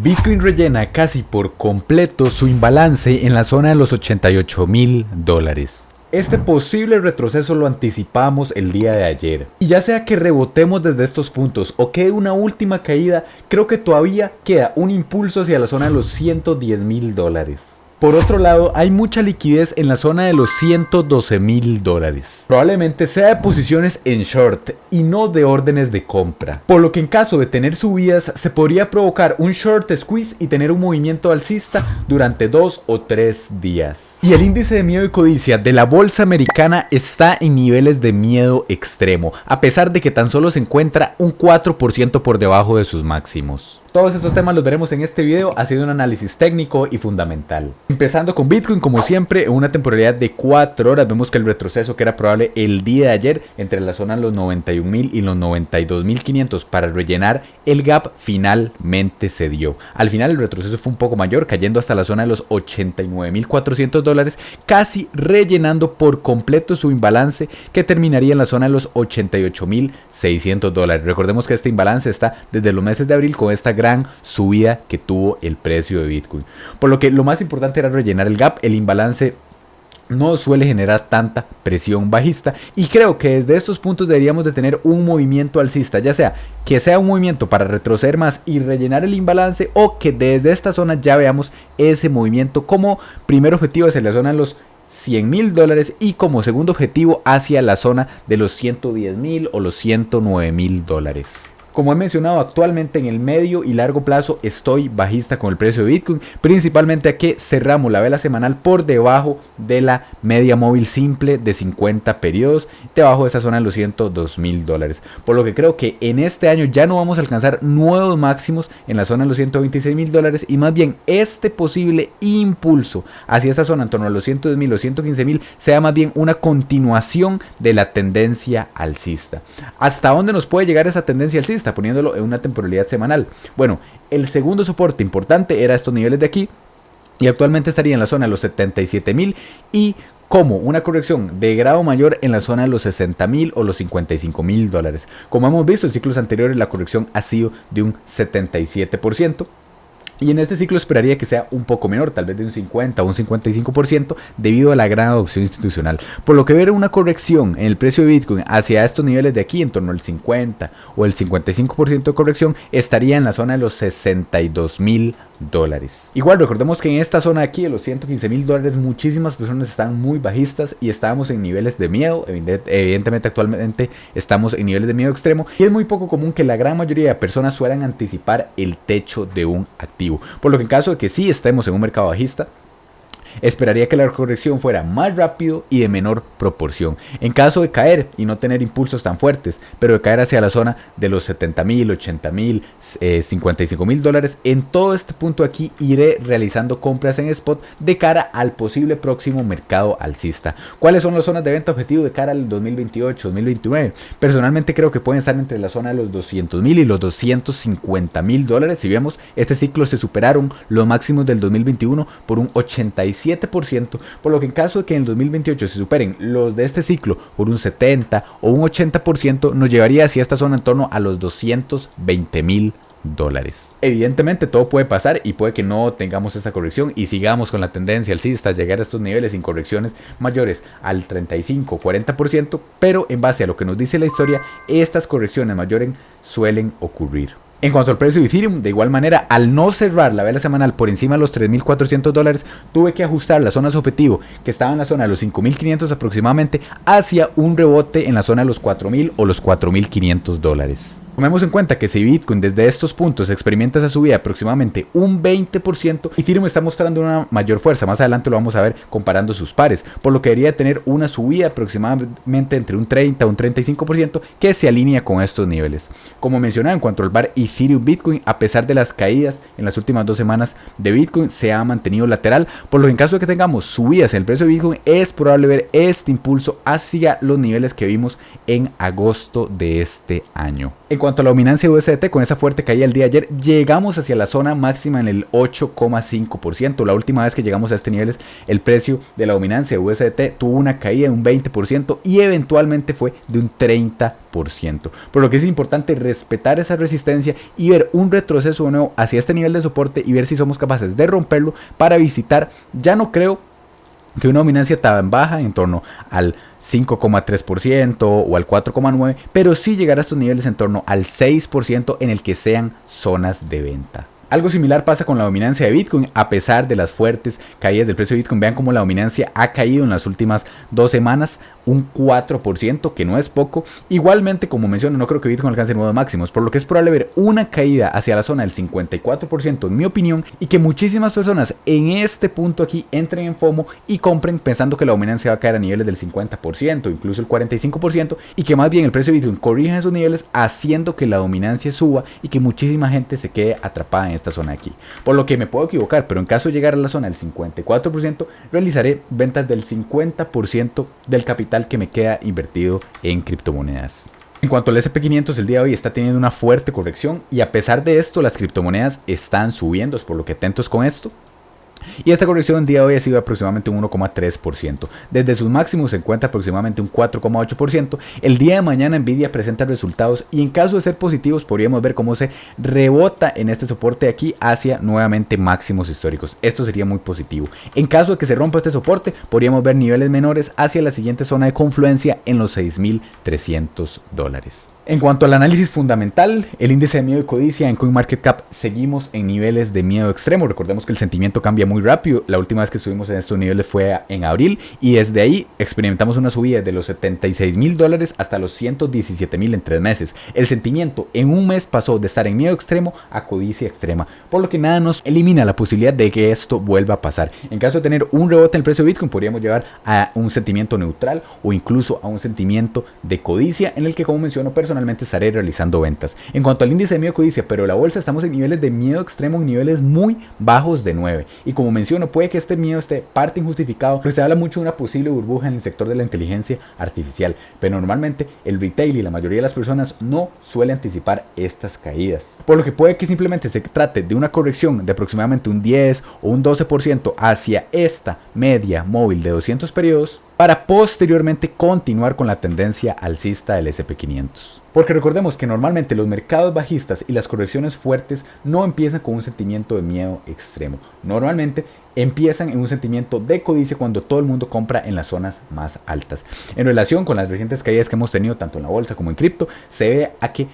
Bitcoin rellena casi por completo su imbalance en la zona de los $88,000. Este posible retroceso lo anticipamos el día de ayer. Y ya sea que rebotemos desde estos puntos o quede una última caída, creo que todavía queda un impulso hacia la zona de los $110,000. Por otro lado, hay mucha liquidez en la zona de los $112,000. Probablemente sea de posiciones en short y no de órdenes de compra. Por lo que en caso de tener subidas, se podría provocar un short squeeze y tener un movimiento alcista durante 2 o 3 días. Y el índice de miedo y codicia de la bolsa americana está en niveles de miedo extremo, a pesar de que tan solo se encuentra un 4% por debajo de sus máximos. Todos estos temas los veremos en este video, haciendo un análisis técnico y fundamental. Empezando con Bitcoin, como siempre, en una temporalidad de 4 horas, vemos que el retroceso que era probable el día de ayer, entre la zona de los 91.000 y los 92.500 para rellenar el gap, finalmente se dio. Al final el retroceso fue un poco mayor, cayendo hasta la zona de los $89,400, casi rellenando por completo su imbalance, que terminaría en la zona de los $88,600. Recordemos que este imbalance está desde los meses de abril con esta gran subida que tuvo el precio de Bitcoin. Por lo que lo más importante era rellenar el gap. El imbalance no suele generar tanta presión bajista y creo que desde estos puntos deberíamos de tener un movimiento alcista, ya sea que sea un movimiento para retroceder más y rellenar el imbalance, o que desde esta zona ya veamos ese movimiento como primer objetivo hacia la zona de los $100,000 y como segundo objetivo hacia la zona de los $110,000 o los $109,000. Como he mencionado, actualmente en el medio y largo plazo estoy bajista con el precio de Bitcoin, principalmente a que cerramos la vela semanal por debajo de la media móvil simple de 50 periodos, debajo de esta zona de los $102,000. Por lo que creo que en este año ya no vamos a alcanzar nuevos máximos en la zona de los $126,000 y más bien este posible impulso hacia esta zona en torno a los $110,000 o $115,000 sea más bien una continuación de la tendencia alcista. ¿Hasta dónde nos puede llegar esa tendencia alcista? Poniéndolo en una temporalidad semanal. Bueno, el segundo soporte importante era estos niveles de aquí y actualmente estaría en la zona de los 77,000 y como una corrección de grado mayor en la zona de los 60,000 o los $55,000. Como hemos visto en ciclos anteriores, la corrección ha sido de un 77%. Y en este ciclo esperaría que sea un poco menor, tal vez de un 50 o un 55%, debido a la gran adopción institucional. Por lo que ver una corrección en el precio de Bitcoin hacia estos niveles de aquí, en torno al 50 o el 55% de corrección, estaría en la zona de los $62,000. Igual recordemos que en esta zona de aquí de los $115,000 muchísimas personas están muy bajistas y estábamos en niveles de miedo. Evidentemente actualmente estamos en niveles de miedo extremo y es muy poco común que la gran mayoría de personas suelan anticipar el techo de un activo, por lo que en caso de que sí estemos en un mercado bajista, esperaría que la corrección fuera más rápido y de menor proporción. En caso de caer y no tener impulsos tan fuertes, pero de caer hacia la zona de los $70,000, $80,000, $55,000, en todo este punto aquí iré realizando compras en spot de cara al posible próximo mercado alcista. ¿Cuáles son las zonas de venta objetivo de cara al 2028, 2029? Personalmente creo que pueden estar entre la zona de los $200,000 y los $250,000. Si vemos, este ciclo se superaron los máximos del 2021 por un 87%, por lo que en caso de que en el 2028 se superen los de este ciclo por un 70 o un 80%, nos llevaría hacia esta zona en torno a los $220,000. Evidentemente todo puede pasar y puede que no tengamos esta corrección y sigamos con la tendencia alcista, llegar a estos niveles sin correcciones mayores al 35 o 40%, pero en base a lo que nos dice la historia, estas correcciones mayores suelen ocurrir. En cuanto al precio de Ethereum, de igual manera, al no cerrar la vela semanal por encima de los $3,400, tuve que ajustar las zonas objetivo, que estaba en la zona de los 5,500 aproximadamente, hacia un rebote en la zona de los 4,000 o los $4,500. Tomemos en cuenta que si Bitcoin desde estos puntos experimenta esa subida de aproximadamente un 20%, Ethereum está mostrando una mayor fuerza. Más adelante lo vamos a ver comparando sus pares, por lo que debería tener una subida aproximadamente entre un 30 o un 35% que se alinea con estos niveles. Como mencionaba, en cuanto al par Ethereum Bitcoin, a pesar de las caídas en las últimas 2 semanas de Bitcoin, se ha mantenido lateral, por lo que en caso de que tengamos subidas en el precio de Bitcoin, es probable ver este impulso hacia los niveles que vimos en agosto de este año. En cuanto a la dominancia de USDT, con esa fuerte caída el día de ayer, llegamos hacia la zona máxima en el 8,5%. La última vez que llegamos a este nivel, el precio de la dominancia de USDT tuvo una caída de un 20% y eventualmente fue de un 30%. Por lo que es importante respetar esa resistencia y ver un retroceso de nuevo hacia este nivel de soporte y ver si somos capaces de romperlo para visitar, ya no creo que una dominancia tan baja, en torno al 5,3% o al 4,9%, pero sí llegar a estos niveles en torno al 6% en el que sean zonas de venta. Algo similar pasa con la dominancia de Bitcoin, a pesar de las fuertes caídas del precio de Bitcoin. Vean cómo la dominancia ha caído en las últimas 2 semanas un 4%, que no es poco. Igualmente, como menciono, no creo que Bitcoin alcance nuevos máximos, por lo que es probable ver una caída hacia la zona del 54%, en mi opinión, y que muchísimas personas en este punto aquí entren en FOMO y compren pensando que la dominancia va a caer a niveles del 50%, incluso el 45%, y que más bien el precio de Bitcoin corrija esos niveles, haciendo que la dominancia suba y que muchísima gente se quede atrapada en esta zona de aquí. Por lo que me puedo equivocar, pero en caso de llegar a la zona del 54%, realizaré ventas del 50% del capital que me queda invertido en criptomonedas. En cuanto al SP500, el día de hoy está teniendo una fuerte corrección y a pesar de esto las criptomonedas están subiendo, por lo que atentos con esto. Y esta corrección el día de hoy ha sido aproximadamente un 1,3%. Desde sus máximos se encuentra aproximadamente un 4,8%. El día de mañana Nvidia presenta resultados y en caso de ser positivos podríamos ver cómo se rebota en este soporte de aquí hacia nuevamente máximos históricos. Esto sería muy positivo. En caso de que se rompa este soporte podríamos ver niveles menores hacia la siguiente zona de confluencia en los $6,300. En cuanto al análisis fundamental, el índice de miedo y codicia en CoinMarketCap seguimos en niveles de miedo extremo. Recordemos que el sentimiento cambia muy rápido. La última vez que estuvimos en estos niveles fue en abril y desde ahí experimentamos una subida de los $76,000 hasta los $117,000 en 3 meses. El sentimiento en un mes pasó de estar en miedo extremo a codicia extrema, por lo que nada nos elimina la posibilidad de que esto vuelva a pasar. En caso de tener un rebote en el precio de Bitcoin podríamos llegar a un sentimiento neutral o incluso a un sentimiento de codicia en el que, como menciono, personalmente estaré realizando ventas. En cuanto al índice de miedo codicia, pero la bolsa, estamos en niveles de miedo extremo, en niveles muy bajos de 9. Y como menciono, puede que este miedo esté parte injustificado, porque se habla mucho de una posible burbuja en el sector de la inteligencia artificial. Pero normalmente el retail y la mayoría de las personas no suele anticipar estas caídas. Por lo que puede que simplemente se trate de una corrección de aproximadamente un 10 o un 12% hacia esta media móvil de 200 periodos, para posteriormente continuar con la tendencia alcista del SP500. Porque recordemos que normalmente los mercados bajistas y las correcciones fuertes no empiezan con un sentimiento de miedo extremo. Normalmente empiezan en un sentimiento de codicia cuando todo el mundo compra en las zonas más altas. En relación con las recientes caídas que hemos tenido tanto en la bolsa como en cripto, se ve a que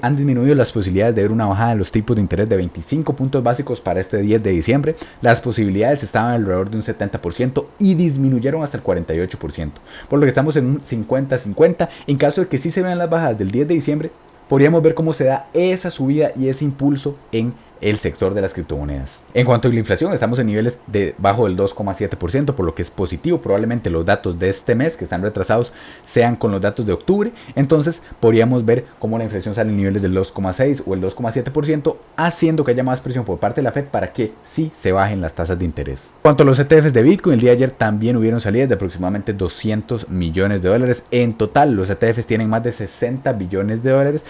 han disminuido las posibilidades de ver una bajada de los tipos de interés de 25 puntos básicos para este 10 de diciembre. Las posibilidades estaban alrededor de un 70% y disminuyeron hasta el 48%. Por lo que estamos en un 50-50. En caso de que sí se vean las bajadas del 10 de diciembre, podríamos ver cómo se da esa subida y ese impulso en el sector de las criptomonedas. En cuanto a la inflación, estamos en niveles de bajo del 2,7%, por lo que es positivo. Probablemente los datos de este mes que están retrasados sean con los datos de octubre, entonces podríamos ver cómo la inflación sale en niveles del 2,6 o el 2,7%, haciendo que haya más presión por parte de la Fed para que sí se bajen las tasas de interés. En cuanto a los ETFs de Bitcoin, el día de ayer también hubieron salidas de aproximadamente $200 millones. En total, los ETFs tienen más de $60 billones,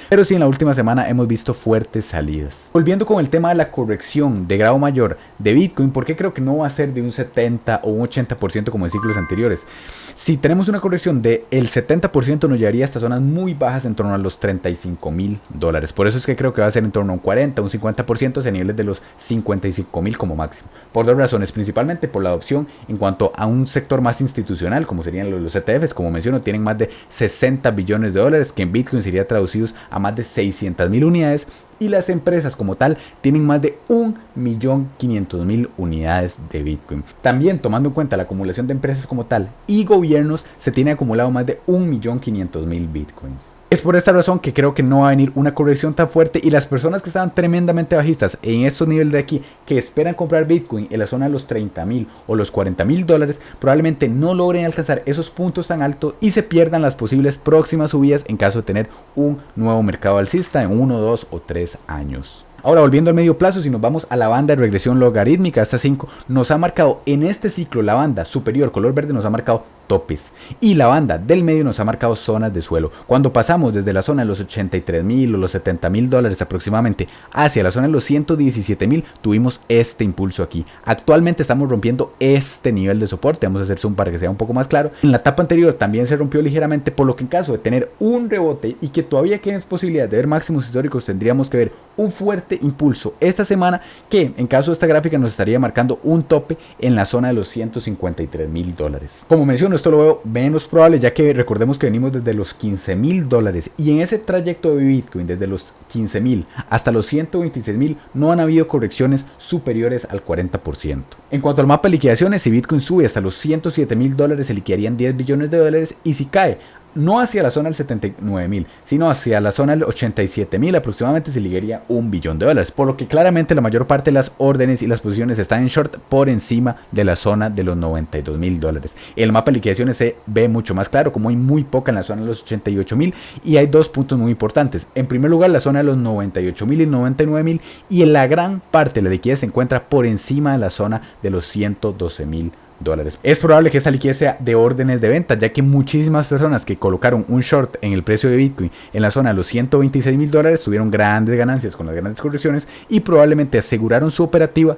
pero sí en la última semana hemos visto fuertes salidas. Volviendo con el tema de la corrección de grado mayor de Bitcoin, porque creo que no va a ser de un 70 o un 80% como en ciclos anteriores. Si tenemos una corrección del 70%, nos llevaría a estas zonas muy bajas en torno a los $35,000. Por eso es que creo que va a ser en torno a un 40 o un 50% hacia niveles de los 55,000 como máximo. Por dos razones, principalmente por la adopción en cuanto a un sector más institucional, como serían los ETFs. Como menciono, tienen más de $60 billones, que en Bitcoin serían traducidos a más de 600,000 unidades. Y las empresas como tal tienen más de 1.500.000 unidades de Bitcoin. También, tomando en cuenta la acumulación de empresas como tal y gobiernos, se tiene acumulado más de 1.500.000 Bitcoins. Es por esta razón que creo que no va a venir una corrección tan fuerte y las personas que estaban tremendamente bajistas en estos niveles de aquí, que esperan comprar Bitcoin en la zona de los 30,000 o los 40,000 dólares, probablemente no logren alcanzar esos puntos tan altos y se pierdan las posibles próximas subidas en caso de tener un nuevo mercado alcista en 1, 2 o 3 años. Ahora, volviendo al medio plazo, si nos vamos a la banda de regresión logarítmica, esta 5 nos ha marcado en este ciclo, la banda superior color verde nos ha marcado topes y la banda del medio nos ha marcado zonas de suelo. Cuando pasamos desde la zona de los 83.000 o los 70.000 dólares aproximadamente hacia la zona de los 117.000, tuvimos este impulso aquí. Actualmente estamos rompiendo este nivel de soporte. Vamos a hacer zoom para que sea un poco más claro. En la etapa anterior también se rompió ligeramente, por lo que en caso de tener un rebote y que todavía queden posibilidades de ver máximos históricos, tendríamos que ver un fuerte impulso esta semana, que en caso de esta gráfica nos estaría marcando un tope en la zona de los 153.000 dólares. Como menciono, esto lo veo menos probable, ya que recordemos que venimos desde los 15.000 dólares y en ese trayecto de Bitcoin desde los 15.000 hasta los 126.000 no han habido correcciones superiores al 40%. En cuanto al mapa de liquidaciones, si Bitcoin sube hasta los 107.000 dólares se liquidarían 10 billones de dólares, y si cae no hacia la zona del 79.000, sino hacia la zona del 87.000 aproximadamente se ligaría $1 billón, por lo que claramente la mayor parte de las órdenes y las posiciones están en short por encima de la zona de los 92.000 dólares. El mapa de liquidaciones se ve mucho más claro, como hay muy poca en la zona de los 88.000, y hay dos puntos muy importantes. En primer lugar, la zona de los 98.000 y 99.000, y en la gran parte de la liquidez se encuentra por encima de la zona de los 112.000 dólares. Es probable que esta liquidez sea de órdenes de venta, ya que muchísimas personas que colocaron un short en el precio de Bitcoin en la zona de los 126.000 dólares tuvieron grandes ganancias con las grandes correcciones y probablemente aseguraron su operativa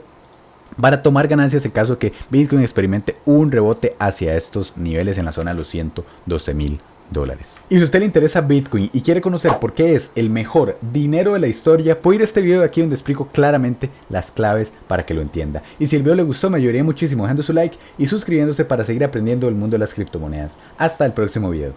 para tomar ganancias en caso de que Bitcoin experimente un rebote hacia estos niveles en la zona de los 112.000 dólares. Y si a usted le interesa Bitcoin y quiere conocer por qué es el mejor dinero de la historia, puede ir a este video de aquí donde explico claramente las claves para que lo entienda. Y si el video le gustó, me ayudaría muchísimo dejando su like y suscribiéndose para seguir aprendiendo del mundo de las criptomonedas. Hasta el próximo video.